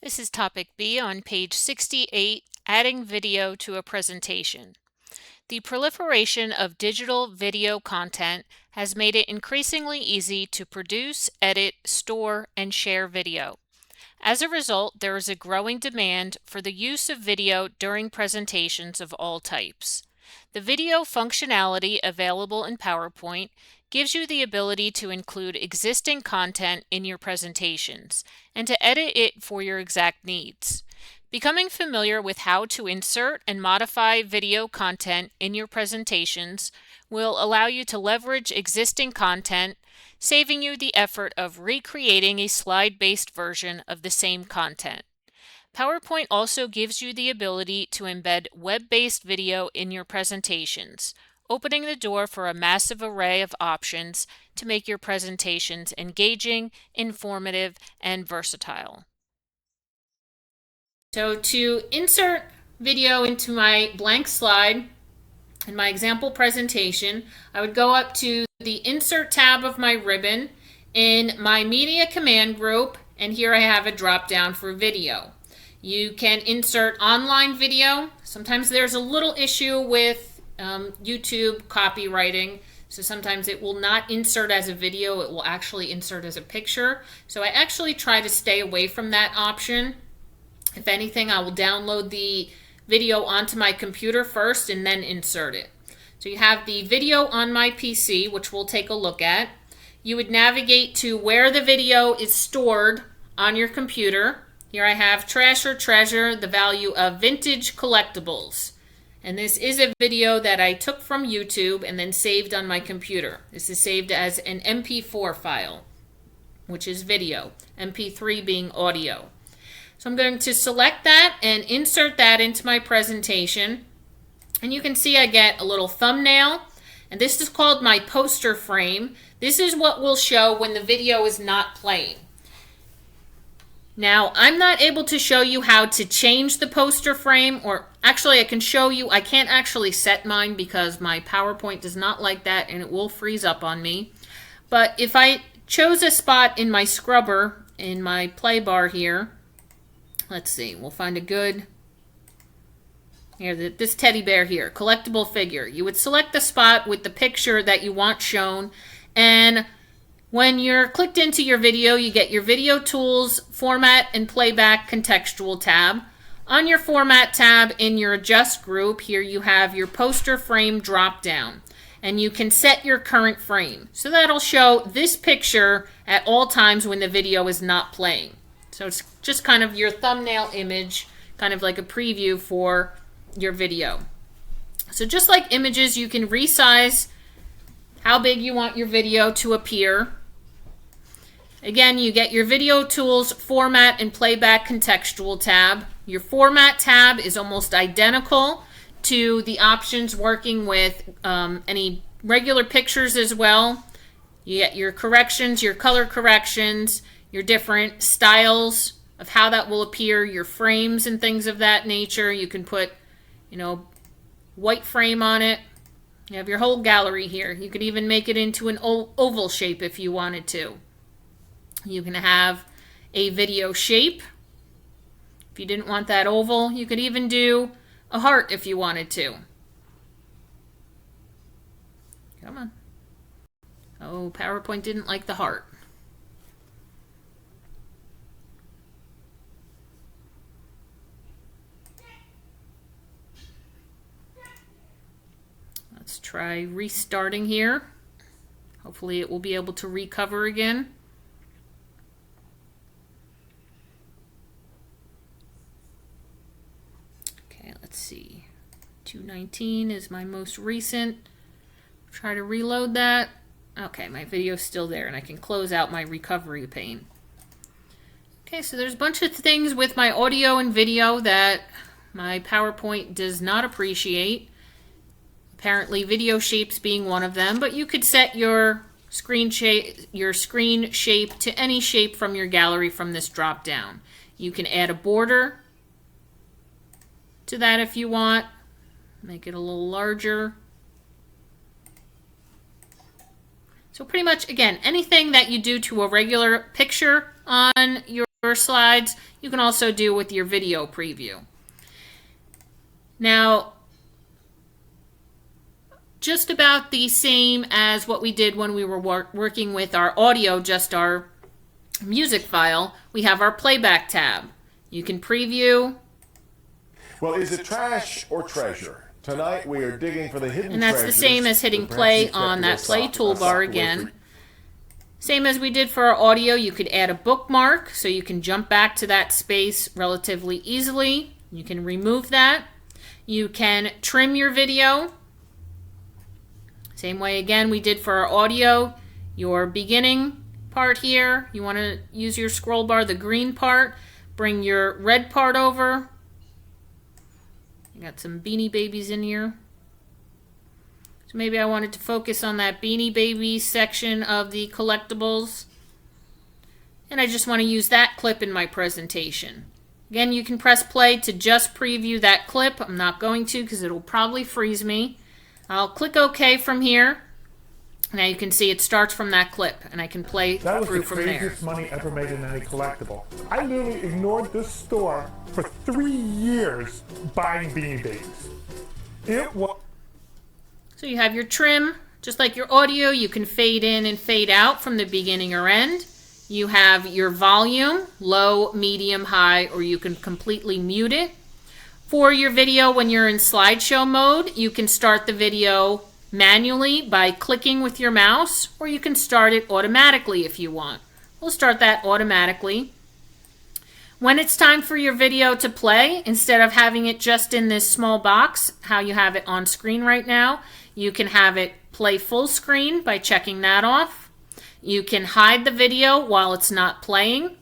This is topic B on page 68, adding video to a presentation. The proliferation of digital video content has made it increasingly easy to produce, edit, store, and share video. As a result, there is a growing demand for the use of video during presentations of all types. The video functionality available in PowerPoint gives you the ability to include existing content in your presentations and to edit it for your exact needs. Becoming familiar with how to insert and modify video content in your presentations will allow you to leverage existing content, saving you the effort of recreating a slide-based version of the same content. PowerPoint also gives you the ability to embed web-based video in your presentations, opening the door for a massive array of options to make your presentations engaging, informative, and versatile. So to insert video into my blank slide in my example presentation, I would go up to the Insert tab of my ribbon in my Media command group, and here I have a drop down for video. You can insert online video. Sometimes there's a little issue with YouTube copywriting, so sometimes it will not insert as a video, it will actually insert as a picture. So I actually try to stay away from that option. If anything, I will download the video onto my computer first and then insert it. So you have the video on my PC, which we'll take a look at. You would navigate to where the video is stored on your computer. Here I have Trash or Treasure, the value of vintage collectibles. And this is a video that I took from YouTube and then saved on my computer. This is saved as an MP4 file, which is video, MP3 being audio. So I'm going to select that and insert that into my presentation. And you can see I get a little thumbnail. And this is called my poster frame. This is what will show when the video is not playing. Now, I'm not able to show you how to change the poster frame, or actually I can show you. I can't actually set mine because my PowerPoint does not like that and it will freeze up on me. But if I chose a spot in my scrubber, in my play bar here, let's see, we'll find a good, here, this teddy bear here, collectible figure. You would select the spot with the picture that you want shown, and when you're clicked into your video, you get your Video Tools, Format and Playback Contextual tab. On your Format tab in your Adjust group, here you have your poster frame drop down, and you can set your current frame. So that'll show this picture at all times when the video is not playing. So it's just kind of your thumbnail image, kind of like a preview for your video. So just like images, you can resize how big you want your video to appear. Again, you get your Video Tools, Format and Playback Contextual tab. Your Format tab is almost identical to the options working with any regular pictures as well. You get your corrections, your color corrections, your different styles of how that will appear, your frames and things of that nature. You can put, white frame on it. You have your whole gallery here. You could even make it into an oval shape if you wanted to. You can have a video shape. If you didn't want that oval, you could even do a heart if you wanted to. Come on. Oh, PowerPoint didn't like the heart. Let's try restarting here. Hopefully it will be able to recover again. Okay, let's see. 219 is my most recent. Try to reload that. Okay, my video's still there and I can close out my recovery pane. Okay, so there's a bunch of things with my audio and video that my PowerPoint does not appreciate. Apparently video shapes being one of them, but you could set your screen shape to any shape from your gallery from this drop down. You can add a border to that if you want. Make it a little larger. So pretty much, again, anything that you do to a regular picture on your your slides, you can also do with your video preview. Now, just about the same as what we did when we were working with our audio, just our music file, we have our playback tab. You can preview. Well, is it trash or treasure? Tonight we are digging for the hidden and that's the same as hitting play on that play toolbar again. Same as we did for our audio, you could add a bookmark so you can jump back to that space relatively easily. You can remove that. You can trim your video. Same way again we did for our audio. Your beginning part here, you want to use your scroll bar, the green part. Bring your red part over. You got some Beanie Babies in here. So maybe I wanted to focus on that Beanie Babies section of the collectibles. And I just want to use that clip in my presentation. Again, you can press play to just preview that clip. I'm not going to because it'll probably freeze me. I'll click OK from here. Now you can see it starts from that clip, and I can play through from there. That was the craziest money ever made in any collectible. I literally ignored this store for 3 years buying Beanie Babies. It was... So you have your trim. Just like your audio, you can fade in and fade out from the beginning or end. You have your volume, low, medium, high, or you can completely mute it. For your video, when you're in slideshow mode, you can start the video manually by clicking with your mouse, or you can start it automatically if you want. We'll start that automatically. When it's time for your video to play, instead of having it just in this small box, how you have it on screen right now, you can have it play full screen by checking that off. You can hide the video while it's not playing.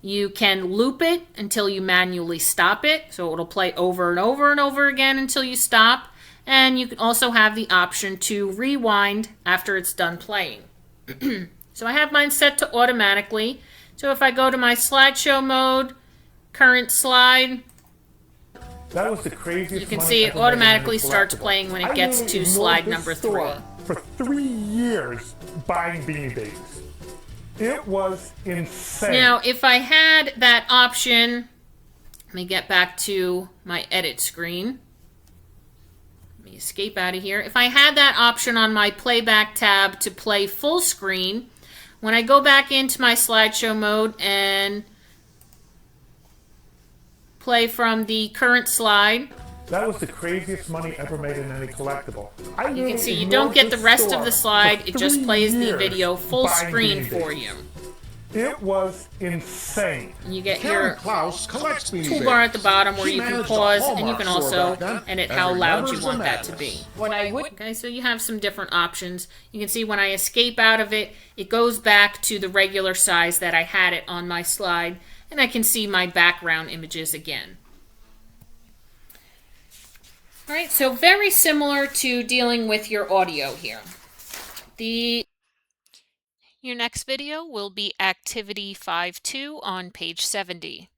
You can loop it until you manually stop it, so it'll play over and over and over again until you stop. And you can also have the option to rewind after it's done playing. So I have mine set to automatically. So if I go to my slideshow mode, current slide, that was the craziest you can see it automatically starts playing when it gets to slide number 3. For 3 years buying Beanie Babies. It was insane. Now, if I had that option, let me get back to my edit screen. Let me escape out of here. If I had that option on my playback tab to play full screen, when I go back into my slideshow mode and play from the current slide, that was the craziest money ever made in any collectible. You can see you don't get the rest of the slide, it just plays the video full screen for you. It was insane. You get your toolbar at the bottom where you can pause, and you can also edit how loud you want that to be. Okay, so you have some different options. You can see when I escape out of it, it goes back to the regular size that I had it on my slide, and I can see my background images again. All right, so very similar to dealing with your audio here. Your next video will be Activity 5.2 on page 70.